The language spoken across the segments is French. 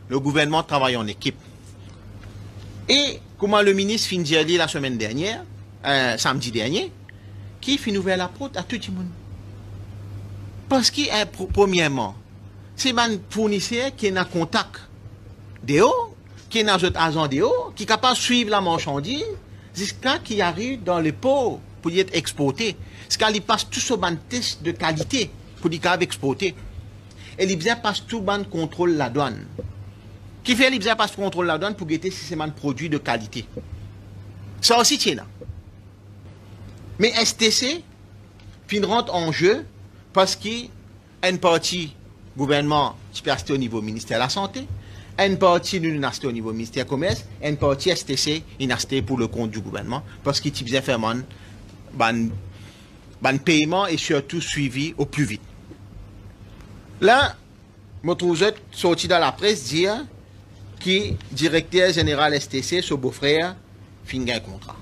le gouvernement travaille en équipe. Et comment le ministre fin dire la semaine dernière, samedi dernier, qui fin ouvert la porte à tout le monde. Parce que, premièrement, c'est un fournisseur qui est en contact de haut, qui est dans un agent de haut, qui est capable de suivre la marchandise jusqu'à qu'il arrive dans les pots pour y être exporté. Jusqu'à qu'il passe tout ce test de qualité pour qu'il soit exporté. Et il passe tout le contrôle la douane. Qui fait l'IBSA passe contrôle la douane pour guetter si c'est un produit de qualité. Ça aussi, c'est là. Mais STC, fin rentre en jeu parce qu'il y a une partie gouvernement qui peut rester au niveau ministère de la Santé, une partie nous rester au niveau ministère du Commerce, une partie STC il rester pour le compte du gouvernement parce qu'il type faire un paiement et surtout suivi au plus vite. Là, je trouve sorti dans la presse dire que directeur général STC, son beau-frère, finit un contrat.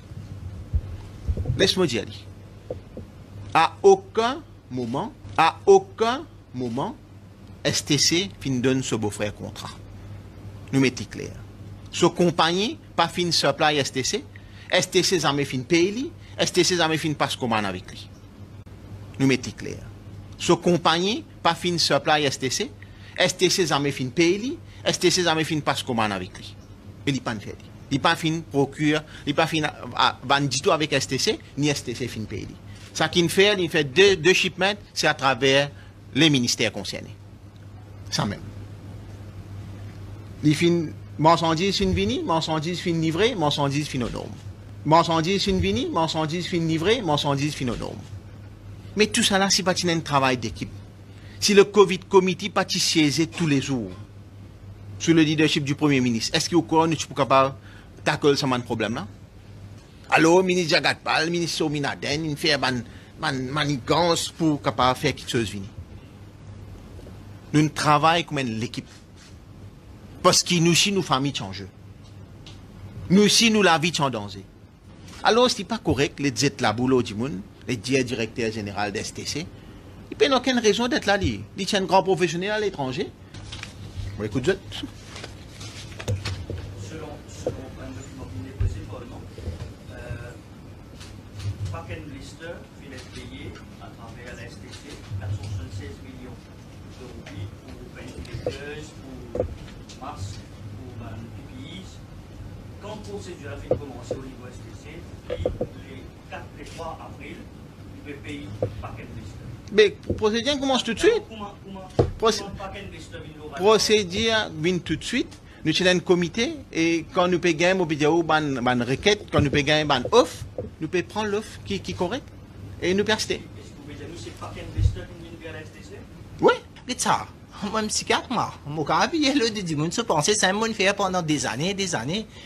Laisse-moi dire. À aucun moment, STC fin donne ce beau-frère contrat. Nous mettons clair. Ce compagnie, pas fin supply STC, STC jamais fin paye, STC jamais fin passe commande avec lui. Nous mettons clair. Ce compagnie, pas fin supply STC, STC jamais fin paye, STC jamais fin passe commande avec lui. Et il pas fait. Il pas fin procure, il pas fin bandito avec STC, ni STC fin paye. Ça qu'il fait, il fait deux shipments, c'est à travers les ministères concernés. Ça même. Il fin marchandise fin vini, marchandise fin livrée, marchandise fin aux normes. Marchandise fin vini, marchandise fin livrée, marchandise fin aux normes. Mais tout ça là, c'est pas un travail d'équipe. Si le Covid Committee pas siéger tous les jours sous le leadership du Premier ministre, est-ce qu'il y a encore nous sommes capables de tackler ce problème là? Alors, le ministre Jagatpal, le ministre Sominaden, il fait une manigance pour capable faire quelque chose vini. Nous travaillons comme l'équipe. Parce que nous aussi, nous familles changent. Nous aussi, nous la vie en danger. Alors, ce n'est pas correct, les diètes la boulot du monde, les directeurs généraux d'STC. Il n'y a aucune raison d'être là. Il tient un grand professionnel à l'étranger. Bon, écoute, selon un document qui est posé par le nom, Packen Blister vient être payé à travers la STC 476 millions de roupies pour ventilateurs, pour masques, pour PPIs. Quand la procédure a fait commencer au niveau STC, les 3 avril, il peut payer Packen Blister. Mais procédure commence tout de suite. Procédure vient tout de suite. Nous sommes un comité et quand nous payons une requête, quand nous payons une offre, nous pouvons prendre l'offre qui est correcte et nous persister. Est-ce que vous pouvez dire que c'est Packen Blister qui vient vers la STC? Oui. C'est ça. Moi, je suis psychiatre, moi. Mon cas, il y a le monde se penser, c'est un monde fait pendant des années,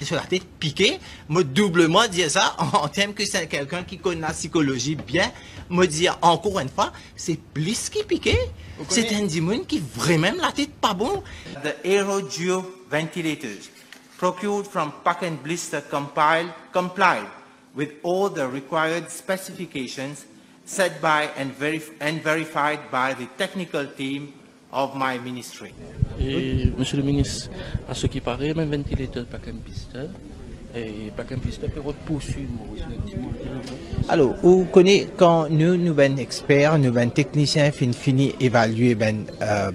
sur la tête piquée. Moi, doublement dire ça, en termes que c'est quelqu'un qui connaît la psychologie bien, me dire encore une fois, c'est plus qui piqué. C'est un démon qui vraiment la tête pas bon. The AeroGeo ventilators procured from Packen Blister complied with all the required specifications set by and verified by the technical team of my ministry. Et, Monsieur le ministre, à ce qui paraît, même ventilateur Packen Blister, et Packen Blister peut poursuivre. Alors, vous connaissez, quand nous ben experts, nous ben techniciens fini évaluer ben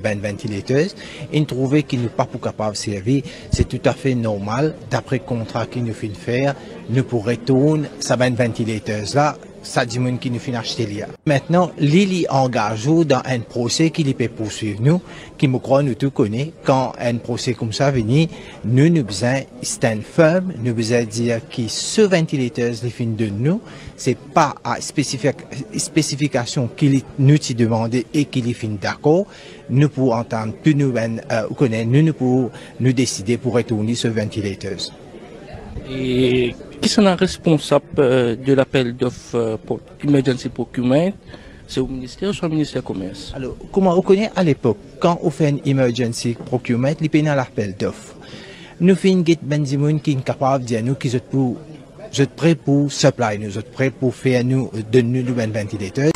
ventilateur, ils trouvaient qu'ils n'ont pas pour capable de servir, c'est tout à fait normal, d'après le contrat qu'ils nous fin faire, nous pourrons retourner ça ben ventilateur là, ça dit qui nous fin acheter là. Maintenant, Lili engage dans un procès qui peut poursuivre nous, qui me croit nous tout connaît, quand un procès comme ça vient, nous besoin stand firm, nous besoin dire que ce ventilateur les fin de nous, c'est pas à spécification qu'il nous t'y demandé et qu'il est fin d'accord, nous pour entendre plus nous connaître, nous pour nous décider pour retourner ce ventilateur. Et qui sont responsables de l'appel d'offres pour Emergency Procurement? C'est au ministère ou au ministère du Commerce? Alors, comment on connaît à l'époque, quand on fait un Emergency Procurement, il paye dans l'appel d'offres. Nous faisons un benzimon qui est capable de dire nous qu'ils sont prêts pour supply, nous sommes prêts pour faire nous, de nous un ventilateur.